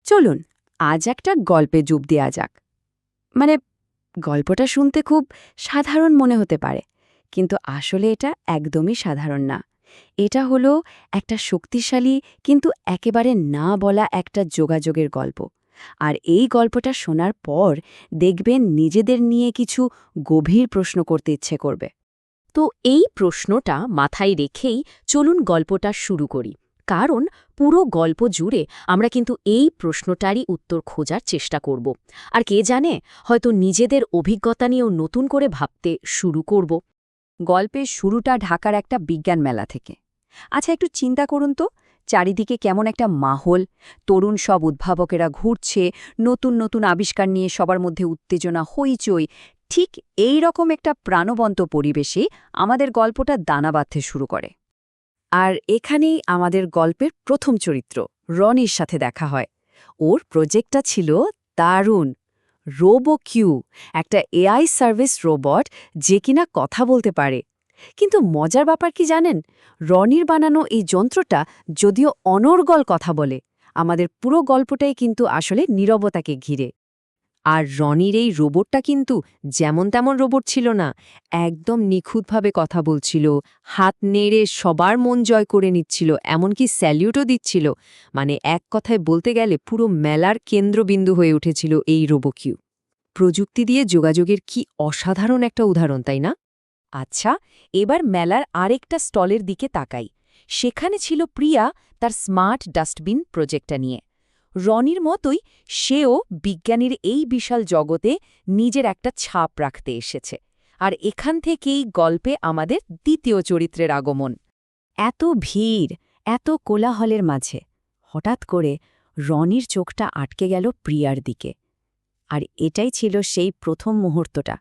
চলুন আজ একটা গল্পে ডুব দেওয়া যাক। মানে গল্পটা শুনতে খুব সাধারণ মনে হতে পারে, কিন্তু আসলে এটা একদমই সাধারণ না। এটা হলো একটা শক্তিশালী কিন্তু একেবারে না বলা একটা যোগাযোগের গল্প। আর এই গল্পটা শোনার পর দেখবেন নিজেদের নিয়ে কিছু গভীর প্রশ্ন করতে ইচ্ছে করবে। তো এই প্রশ্নটা মাথায় রেখেই চলুন গল্পটা শুরু করি। কারণ পুরো গল্প জুড়ে আমরা কিন্তু এই প্রশ্নটারই উত্তর খোঁজার চেষ্টা করব। আর কে জানে, হয়তো নিজেদের অভিজ্ঞতা নিয়েও নতুন করে ভাবতে শুরু করব। গল্পের শুরুটা ঢাকার একটা বিজ্ঞান মেলা থেকে। আচ্ছা, একটু চিন্তা করুন তো, চারিদিকে কেমন একটা মাহল, তরুণ সব উদ্ভাবকেরা ঘুরছে, নতুন নতুন আবিষ্কার নিয়ে সবার মধ্যে উত্তেজনা, হইচই। ঠিক এই রকম একটা প্রাণবন্ত পরিবেশে আমাদের গল্পটা দানা বাঁধতে শুরু করে। আর এখানেই আমাদের গল্পের প্রথম চরিত্র রনির সাথে দেখা হয়। ওর প্রজেক্টটা ছিল দারুণ, রোবোকিউ, একটা এআই সার্ভিস রোবট যে কিনা কথা বলতে পারে। কিন্তু মজার ব্যাপার কি জানেন, রনির বানানো এই যন্ত্রটা যদিও অনর্গল কথা বলে, আমাদের পুরো গল্পটাই কিন্তু আসলে নীরবতাকে ঘিরে। আর রনির এই রোবটটা কিন্তু যেমন তেমন রোবট ছিল না, একদম নিখুঁতভাবে কথা বলছিল, হাত নেড়ে সবার মন জয় করে নিচ্ছিল, এমনকি স্যালিউটও দিচ্ছিল। মানে এক কথায় বলতে গেলে পুরো মেলার কেন্দ্রবিন্দু হয়ে উঠেছিল এই রোবোকিউ। প্রযুক্তি দিয়ে যোগাযোগের কি অসাধারণ একটা উদাহরণ, তাই না? আচ্ছা, এবার মেলার আরেকটা স্টলের দিকে তাকাই। সেখানে ছিল প্রিয়া তার স্মার্ট ডাস্টবিন প্রজেক্টটা নিয়ে। রনির মতোই সেও বিজ্ঞানীর এই বিশাল জগতে নিজের একটা ছাপ রাখতে এসেছে। আর এখান থেকেই গল্পে আমাদের দ্বিতীয় চরিত্রের আগমন। এত ভিড়, এত কোলাহলের মাঝে হঠাৎ করে রনির চোখটা আটকে গেল প্রিয়ার দিকে। আর এটাই ছিল সেই প্রথম মুহূর্তটা,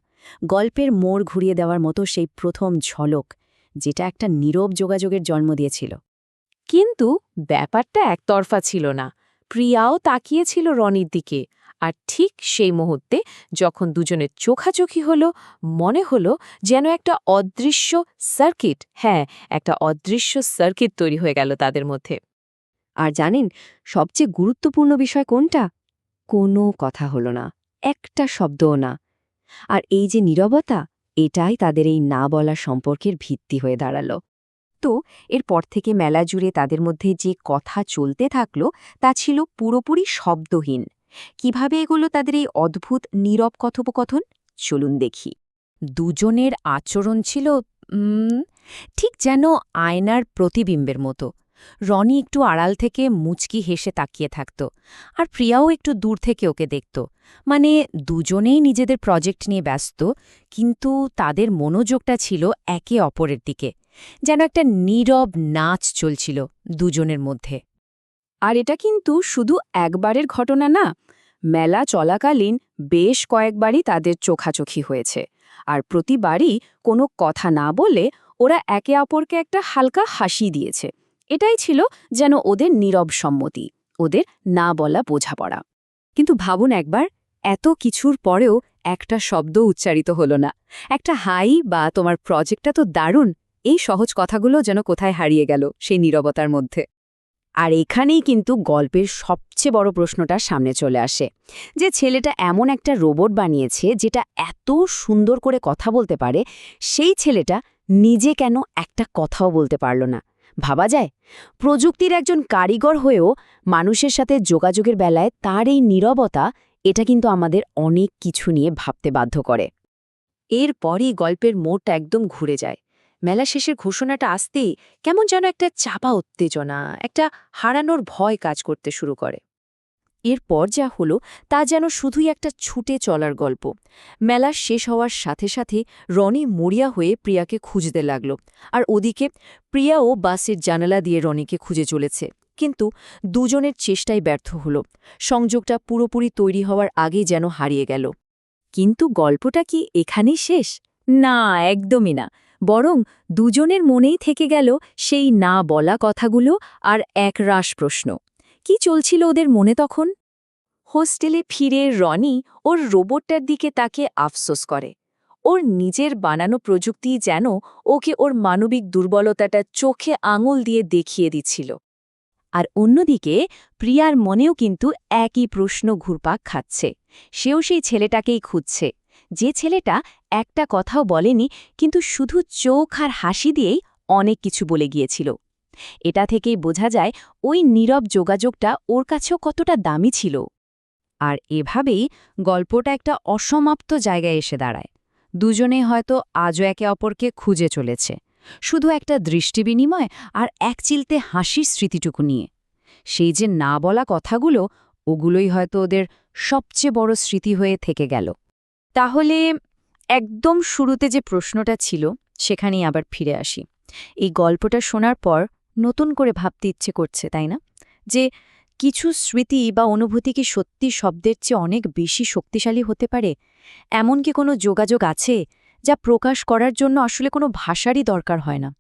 গল্পের মোড় ঘুরিয়ে দেওয়ার মতো সেই প্রথম ঝলক, যেটা একটা নীরব যোগাযোগের জন্ম দিয়েছিল। কিন্তু ব্যাপারটা একতরফা ছিল না। প্রিয়াও তাকিয়েছিল রনির দিকে। আর ঠিক সেই মুহূর্তে যখন দুজনের চোখাচোখি হলো, মনে হলো যেন একটা অদৃশ্য সার্কিট, একটা অদৃশ্য সার্কিট তৈরি হয়ে গেল তাদের মধ্যে। আর জানেন সবচেয়ে গুরুত্বপূর্ণ বিষয় কোনটা? কোনো কথা হলো না, একটা শব্দও না। আর এই যে নীরবতা, এটাই তাদের এই না বলা সম্পর্কের ভিত্তি হয়ে দাঁড়ালো। তো এরপর থেকে মেলা জুড়ে তাদের মধ্যে যে কথা চলতে থাকলো তা ছিল পুরোপুরি শব্দহীন। কিভাবে এগুলো তাদের এই অদ্ভুত নীরব কথোপকথন, চলুন দেখি। দুজনের আচরণ ছিল ঠিক যেন আয়নার প্রতিবিম্বের মতো। রনি একটু আড়াল থেকে মুচকি হেসে তাকিয়ে থাকত, আর প্রিয়াও একটু দূর থেকে ওকে দেখত। মানে দুজনেই নিজেদের প্রজেক্ট নিয়ে ব্যস্ত, কিন্তু তাদের মনোযোগটা ছিল একে অপরের দিকে, যেন একটা নীরব নাচ চলছিল দুজনের মধ্যে। আর এটা কিন্তু শুধু একবারের ঘটনা না, মেলা চলাকালীন বেশ কয়েকবারই তাদের চোখাচোখি হয়েছে। আর প্রতিবারই কোনো কথা না বলে ওরা একে অপরকে একটা হালকা হাসি দিয়েছে। এটাই ছিল যেন ওদের নীরব সম্মতি, ওদের না বলা বোঝাপড়া। কিন্তু ভাবুন একবার, এত কিছুর পরেও একটা শব্দ উচ্চারিত হলো না। একটা হাই বা তোমার প্রজেক্টটা তো দারুণ, এই সহজ কথাগুলো যেন কোথায় হারিয়ে গেল সেই নীরবতার মধ্যে। আর এখানেই কিন্তু গল্পের সবচেয়ে বড় প্রশ্নটা সামনে চলে আসে, যে ছেলেটা এমন একটা রোবট বানিয়েছে যেটা এত সুন্দর করে কথা বলতে পারে, সেই ছেলেটা নিজে কেন একটা কথাও বলতে পারল না? ভাবা যায়, প্রযুক্তির একজন কারিগর হয়েও মানুষের সাথে যোগাযোগের বেলায় তার এই নীরবতা, এটা কিন্তু আমাদের অনেক কিছু নিয়ে ভাবতে বাধ্য করে। এরপরই গল্পের মোড়টা একদম ঘুরে যায়। মেলা শেষের ঘোষণাটা আসতেই কেমন যেন একটা চাপা উত্তেজনা, একটা হারানোর ভয় কাজ করতে শুরু করে। এরপর যা হলো তা যেন শুধুই একটা ছুটে চলার গল্প। মেলা শেষ হওয়ার সাথে সাথে রনি মরিয়া হয়ে প্রিয়াকে খুঁজতে লাগল, আর ওদিকে প্রিয়াও বাসের জানালা দিয়ে রনিকে খুঁজে চলেছে। কিন্তু দুজনের চেষ্টাই ব্যর্থ হল, সংযোগটা পুরোপুরি তৈরি হওয়ার আগেই যেন হারিয়ে গেল। কিন্তু গল্পটা কি এখানেই শেষ? না, একদমই না। বরং দুজনের মনেই থেকে গেল সেই না বলা কথাগুলো আর একরাশ প্রশ্ন। কি চলছিল ওদের মনে তখন? হোস্টেলে ফিরে রনি ওর রোবটটার দিকে তাকে আফসোস করে। ওর নিজের বানানো প্রযুক্তি যেন ওকে ওর মানবিক দুর্বলতাটা চোখে আঙুল দিয়ে দেখিয়ে দিচ্ছিল। আর অন্যদিকে প্রিয়ার মনেও কিন্তু একই প্রশ্ন ঘুরপাক খাচ্ছে। সেও সেই ছেলেটাকেই খুঁজছে, যে ছেলেটা একটা কথাও বলেনি কিন্তু শুধু চোখ আর হাসি দিয়েই অনেক কিছু বলে গিয়েছিল। এটা থেকেই বোঝা যায় ওই নীরব যোগাযোগটা ওর কাছেও কতটা দামি ছিল। আর এভাবেই গল্পটা একটা অসমাপ্ত জায়গায় এসে দাঁড়ায়। দুজনে হয়তো আজও একে অপরকে খুঁজে চলেছে, শুধু একটা দৃষ্টি বিনিময় আর একচিলতে হাসির স্মৃতিটুকু নিয়ে। সেই যে না বলা কথাগুলো, ওগুলোই হয়তো ওদের সবচেয়ে বড় স্মৃতি হয়ে থেকে গেল। তাহলে একদম শুরুতে যে প্রশ্নটা ছিল সেখানেই আবার ফিরে আসি। এই গল্পটা শোনার পর নতুন করে ভাবতে ইচ্ছে করছে, তাই না? যে কিছু স্মৃতি বা অনুভূতি কি সত্যি শব্দের চেয়ে অনেক বেশি শক্তিশালী হতে পারে? এমন কি কোনো যোগাযোগ আছে যা প্রকাশ করার জন্য আসলে কোনো ভাষারই দরকার হয় না?